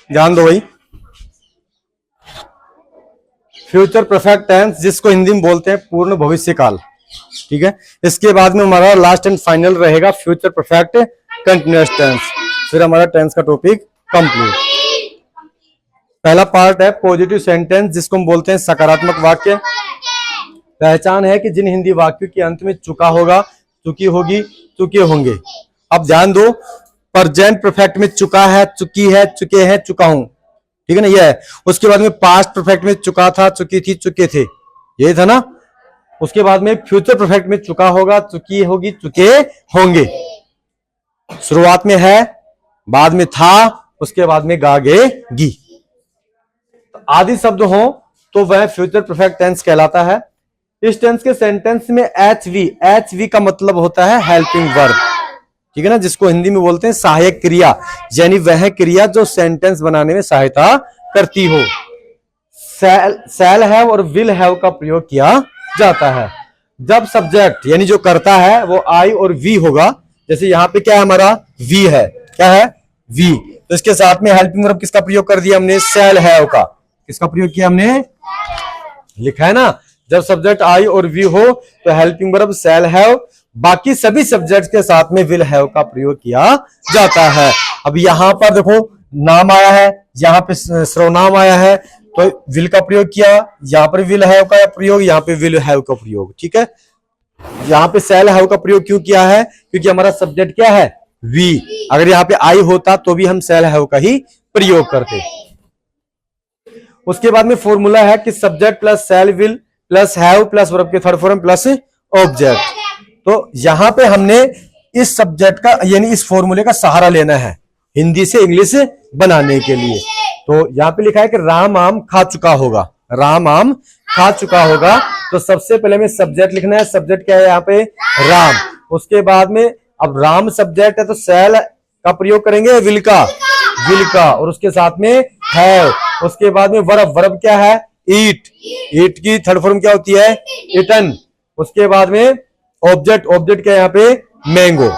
ध्यान दो भाई, फ्यूचर परफेक्ट टेंस जिसको हिंदी में बोलते हैं पूर्ण भविष्य काल। ठीक है, इसके बाद में हमारा लास्ट एंड फाइनल रहेगा फ्यूचर परफेक्ट कंटिन्यूअस टेंस। फिर हमारा टेंस का टॉपिक कंप्लीट। पहला पार्ट है पॉजिटिव सेंटेंस जिसको हम बोलते हैं सकारात्मक वाक्य। पहचान है कि जिन हिंदी वाक्यों के अंत में चुका होगा, चुकी होगी, चुके होंगे। अब ध्यान दो, प्रेजेंट परफेक्ट में चुका है, चुकी है, चुके हैं, चुका हूं। ठीक है ना, यह है। उसके बाद में पास्ट परफेक्ट में चुका था, चुकी थी, चुके थे, यही था ना। उसके बाद में फ्यूचर परफेक्ट में चुका होगा, चुकी होगी, चुके होंगे। शुरुआत में है, बाद में था, उसके बाद में गागेगी। आदि शब्द हो तो वह फ्यूचर परफेक्ट टेंस कहलाता है। इस टेंस के सेंटेंस में एच वी का मतलब होता है हेल्पिंग वर्ब। ठीक है ना, जिसको हिंदी में बोलते हैं सहायक क्रिया, यानी वह क्रिया जो सेंटेंस बनाने में सहायता करती हो। शैल हैव और विल हैव का प्रयोग किया जाता है जब सब्जेक्ट यानी जो करता है वो आई और वी होगा। जैसे यहाँ पे क्या है, हमारा वी है, क्या है, वी। तो इसके साथ में हेल्पिंग वर्ब किसका प्रयोग कर दिया हमने, शैल हैव का। किसका प्रयोग किया हमने, लिखा है ना, जब सब्जेक्ट आई और वी हो तो हेल्पिंग वर्ब शैल हैव, बाकी सभी सब्जेक्ट के साथ में विल हैव का प्रयोग किया जाता है। अब यहां पर देखो नाम आया है, यहाँ पे सर्वनाम आया है, तो विल का प्रयोग किया, यहाँ पर विल हैव का प्रयोग, यहाँ पे विल हैव का प्रयोग। ठीक है, यहाँ पे शैल हैव का प्रयोग क्यों किया है, क्योंकि हमारा सब्जेक्ट क्या है, वी। अगर यहाँ पे आई होता तो भी हम शैल हैव का ही प्रयोग करते। उसके बाद में फॉर्मूला है कि subject plus shell will plus have plus verb के थर्ड फॉर्म प्लस ऑब्जेक्ट। तो यहां पे हमने इस सब्जेक्ट का यानी इस फॉर्मूले का सहारा लेना है हिंदी से इंग्लिश बनाने के लिए। तो यहां पे लिखा है कि राम आम खा चुका होगा, राम आम खा चुका होगा। तो सबसे पहले में सब्जेक्ट लिखना है, सब्जेक्ट क्या है यहाँ पे, राम। उसके बाद में अब राम सब्जेक्ट है तो शैल का प्रयोग करेंगे विल का, और उसके साथ में हैव। उसके बाद में वर्ब क्या है, ईट, ईट की थर्ड फॉर्म क्या होती है, ईटन। उसके बाद में ऑब्जेक्ट क्या है यहाँ पे, मैंगो।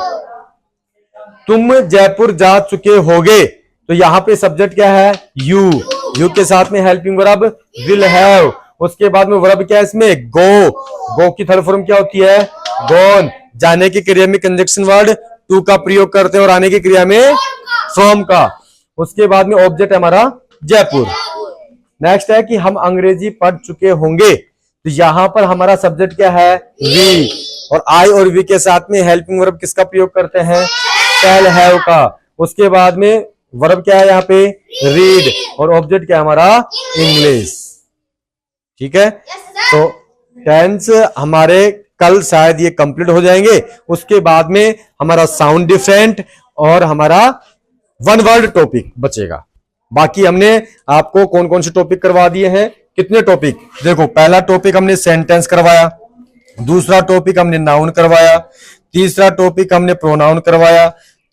तुम जयपुर जा चुके होगे, तो यहाँ पे सब्जेक्ट क्या है, यू के साथ में हेल्पिंग वर्ब विल हैव। उसके बाद में वर्ब क्या है इसमें, गो की थर्ड फॉर्म क्या होती है, गॉन। जाने की क्रिया में कंजक्शन वर्ड टू का प्रयोग करते हैं और आने की क्रिया में फ्रॉम का। उसके बाद में ऑब्जेक्ट हमारा जयपुर। नेक्स्ट है कि हम अंग्रेजी पढ़ चुके होंगे, तो यहां पर हमारा सब्जेक्ट क्या है, वी, और आई और वी के साथ में हेल्पिंग वर्ब किसका प्रयोग करते हैं, शैल हैव का। उसके बाद में वर्ब क्या है यहाँ पे, रीड, और ऑब्जेक्ट क्या है हमारा, इंग्लिश। ठीक है, तो टेंस हमारे कल शायद ये कंप्लीट हो जाएंगे। उसके बाद में हमारा साउंड डिफरेंट और हमारा वन वर्ड टॉपिक बचेगा। बाकी हमने आपको कौन कौन से टॉपिक करवा दिए हैं, कितने टॉपिक, देखो पहला टॉपिक हमने सेंटेंस करवाया, दूसरा टॉपिक हमने नाउन करवाया, तीसरा टॉपिक हमने प्रोनाउन करवाया,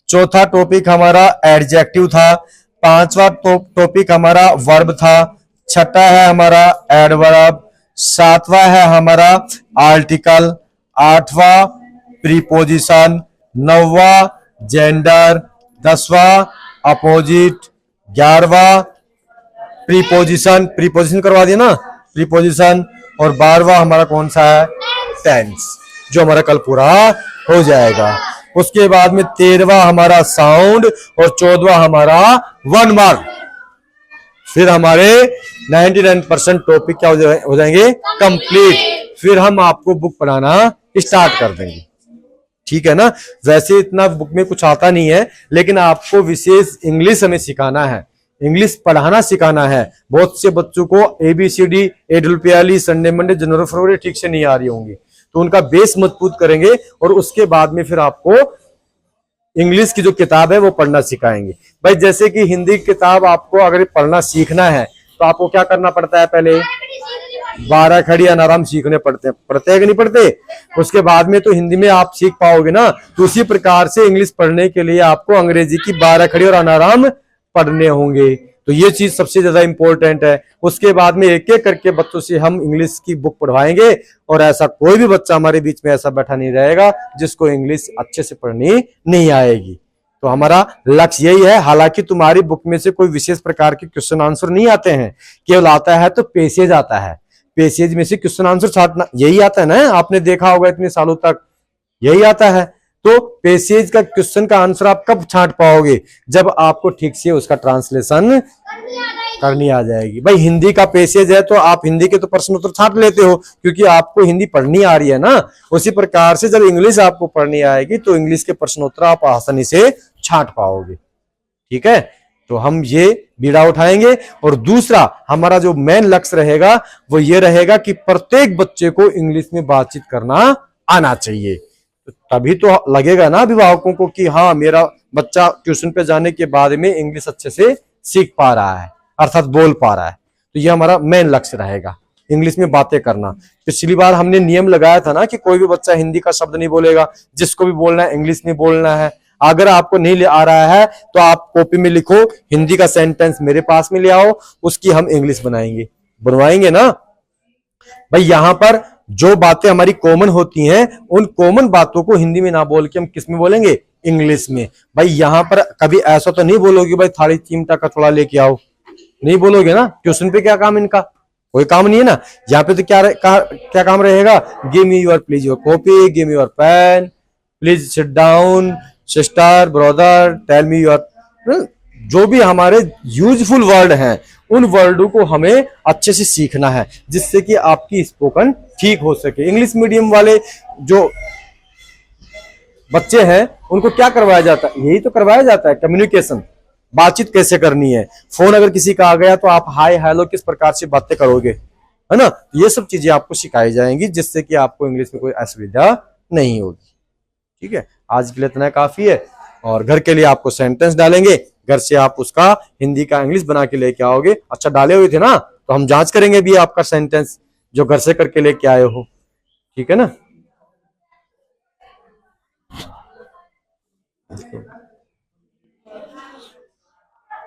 चौथा टॉपिक हमारा एडजेक्टिव था, पांचवा टॉपिक हमारा वर्ब था, छठा है हमारा एडवर्ब, सातवां है हमारा आर्टिकल, आठवां प्रीपोजिशन, नौवां जेंडर, 10वां अपोजिट, 11वां प्रीपोजिशन करवा दिया ना, प्रीपोजिशन, और 12वां हमारा कौन सा है, टेंस, जो हमारा कल पूरा हो जाएगा। उसके बाद में 13वां हमारा साउंड और 14वां हमारा वन वर्ड। फिर हमारे 99% टॉपिक क्या हो जाएंगे, कंप्लीट। फिर हम आपको बुक पढ़ाना स्टार्ट कर देंगे। ठीक है ना, वैसे इतना बुक में कुछ आता नहीं है, लेकिन आपको विशेष इंग्लिश हमें सिखाना है, इंग्लिश पढ़ाना सिखाना है। बहुत से बच्चों को ABCD, APPL, संडे मंडे, जनवरी फरवरी ठीक से नहीं आ रही होंगी, तो उनका बेस मजबूत करेंगे और उसके बाद में फिर आपको इंग्लिश की जो किताब है वो पढ़ना सिखाएंगे। भाई जैसे कि हिंदी की किताब आपको अगर पढ़ना सीखना है तो आपको क्या करना पड़ता है, पहले 12 खड़ी अनाराम सीखने पड़ते हैं कि नहीं पढ़ते। उसके बाद में तो हिंदी में आप सीख पाओगे ना। तो उसी प्रकार से इंग्लिश पढ़ने के लिए आपको अंग्रेजी की 12 खड़ी और अनाराम पढ़ने होंगे। तो ये चीज सबसे ज्यादा इंपॉर्टेंट है। उसके बाद में एक एक करके बच्चों से हम इंग्लिश की बुक पढ़वाएंगे और ऐसा कोई भी बच्चा हमारे बीच में ऐसा बैठा नहीं रहेगा जिसको इंग्लिश अच्छे से पढ़नी नहीं आएगी। तो हमारा लक्ष्य यही है। हालांकि तुम्हारी बुक में से कोई विशेष प्रकार के क्वेश्चन आंसर नहीं आते हैं, केवल आता है तो पेसेज आता है, पेसेज में से क्वेश्चन आंसर छांटना, यही आता है ना, आपने देखा होगा इतने सालों तक यही आता है। तो पेसेज का क्वेश्चन का आंसर आप कब छांट पाओगे, जब आपको ठीक से उसका ट्रांसलेशन करनी आ जाएगी। भाई हिंदी का पेसेज है तो आप हिंदी के तो प्रश्न उत्तर छांट लेते हो क्योंकि आपको हिंदी पढ़नी आ रही है ना। उसी प्रकार से जब इंग्लिश आपको पढ़नी आएगी तो इंग्लिश के प्रश्न उत्तर आप आसानी से छांट पाओगे। ठीक है, तो हम ये बीड़ा उठाएंगे। और दूसरा हमारा जो मेन लक्ष्य रहेगा वो ये रहेगा कि प्रत्येक बच्चे को इंग्लिश में बातचीत करना आना चाहिए। तो तभी तो लगेगा ना अभिभावकों को कि हाँ मेरा बच्चा ट्यूशन पे जाने के बाद में इंग्लिश अच्छे से सीख पा रहा है, अर्थात बोल पा रहा है। तो ये हमारा मेन लक्ष्य रहेगा, इंग्लिश में बातें करना। पिछली बार हमने नियम लगाया था ना कि कोई भी बच्चा हिंदी का शब्द नहीं बोलेगा, जिसको भी बोलना है इंग्लिश में बोलना है। अगर आपको नहीं आ रहा है तो आप कॉपी में लिखो, हिंदी का सेंटेंस मेरे पास में ले आओ, उसकी हम इंग्लिश बनवाएंगे ना। भाई यहां पर जो बातें हमारी कॉमन होती हैं उन कॉमन बातों को हिंदी में ना बोल के हम किस में बोलेंगे, इंग्लिश में। भाई यहां पर कभी ऐसा तो नहीं बोलोगे भाई थाली चिमटा कटोरा लेके आओ, नहीं बोलोगे ना। ट्यूशन पे क्या काम इनका, कोई काम नहीं है ना। यहाँ पे तो क्या काम रहेगा, give me your please your copy, give me your pen, please sit down, sister brother tell me your, जो भी हमारे यूजफुल वर्ड हैं उन वर्डों को हमें अच्छे से सीखना है जिससे कि आपकी स्पोकन ठीक हो सके। इंग्लिश मीडियम वाले जो बच्चे हैं उनको क्या करवाया जाता है, यही तो करवाया जाता है कम्युनिकेशन, बातचीत कैसे करनी है। फोन अगर किसी का आ गया तो आप हाय हेलो किस प्रकार से बातें करोगे, है ना। ये सब चीजें आपको सिखाई जाएंगी जिससे कि आपको इंग्लिश में कोई असुविधा नहीं होगी। ठीक है, आज के लिए इतना काफी है। और घर के लिए आपको सेंटेंस डालेंगे, घर से आप उसका हिंदी का इंग्लिश बना के लेके आओगे। अच्छा डाले हुए थे ना, तो हम जांच करेंगे भी आपका सेंटेंस जो घर से करके लेके आए हो। ठीक है ना।